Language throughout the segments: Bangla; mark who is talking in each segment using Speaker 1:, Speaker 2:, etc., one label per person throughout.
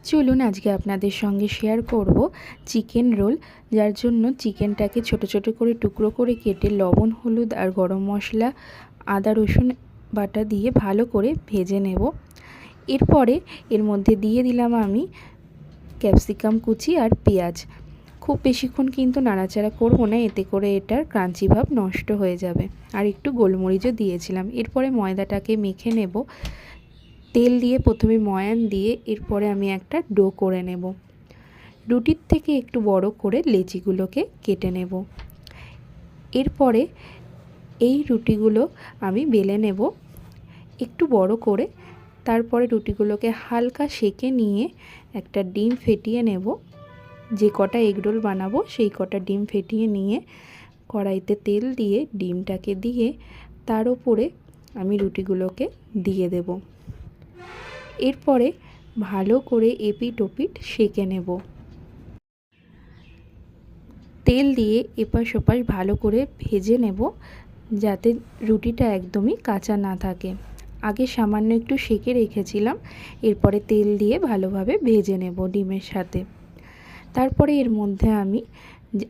Speaker 1: চলুন আজকে আপনাদের সঙ্গে শেয়ার করব চিকেন রোল। যার জন্য চিকেনটাকে ছোট ছোট করে টুকরো করে কেটে লবণ, হলুদ আর গরম মশলা, আদা রসুন বাটা দিয়ে ভালো করে ভেজে নেব। এরপরে এর মধ্যে দিয়ে দিলাম আমি ক্যাপসিকাম কুচি আর পেঁয়াজ। খুব বেশিক্ষণ কিন্তু নাড়াচাড়া করব না, এতে করে এটার ক্রাঞ্চি ভাব নষ্ট হয়ে যাবে। আর একটু গোলমরিচও দিয়েছিলাম। এরপরে ময়দাটাকে মেখে নেব। তেল দিয়ে প্রথমে ময়ান দিয়ে এরপরে আমি একটা ডো করে নেব। রুটির থেকে একটু বড় করে লেচিগুলোকে কেটে নেব। এরপরে এই রুটিগুলো আমি বেলে নেব একটু বড় করে। তারপরে রুটিগুলোকে হালকা সেঁকে নিয়ে একটা ডিম ফেটিয়ে নেব। যে কটা এগরোল বানাবো সেই কটা ডিম ফেটিয়ে নিয়ে কড়াইতে তেল দিয়ে ডিমটাকে দিয়ে তার উপরে আমি রুটিগুলোকে দিয়ে দেব। এরপরে ভালো করে এপিট ওপিট সেঁকে নেব। তেল দিয়ে এপাশ ওপাশ ভালো করে ভেজে নেব, যাতে রুটিটা একদমই কাঁচা না থাকে। আগে সামান্য একটু সেঁকে রেখেছিলাম, এরপরে তেল দিয়ে ভালোভাবে ভেজে নেব ডিমের সাথে। তারপরে এর মধ্যে আমি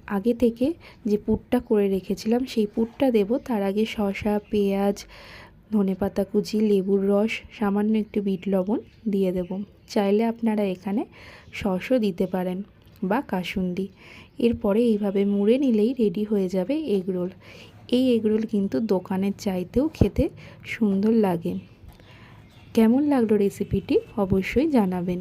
Speaker 1: আগে থেকে যে পুরটা করে রেখেছিলাম সেই পুরটা দেব। তার আগে শসা, পেঁয়াজ, ধনেপাতা কুচি, লেবুর রস, সামান্য একটু বিট লবণ দিয়ে দেব। চাইলে আপনারা এখানে সসও দিতে পারেন বা কাসুন্দি। এরপরে এইভাবে মুড়ে নিলেই রেডি হয়ে যাবে এগরোল। এই এগরোল কিন্তু দোকানের চাইতেও খেতে সুন্দর লাগে। কেমন লাগলো রেসিপিটি অবশ্যই জানাবেন।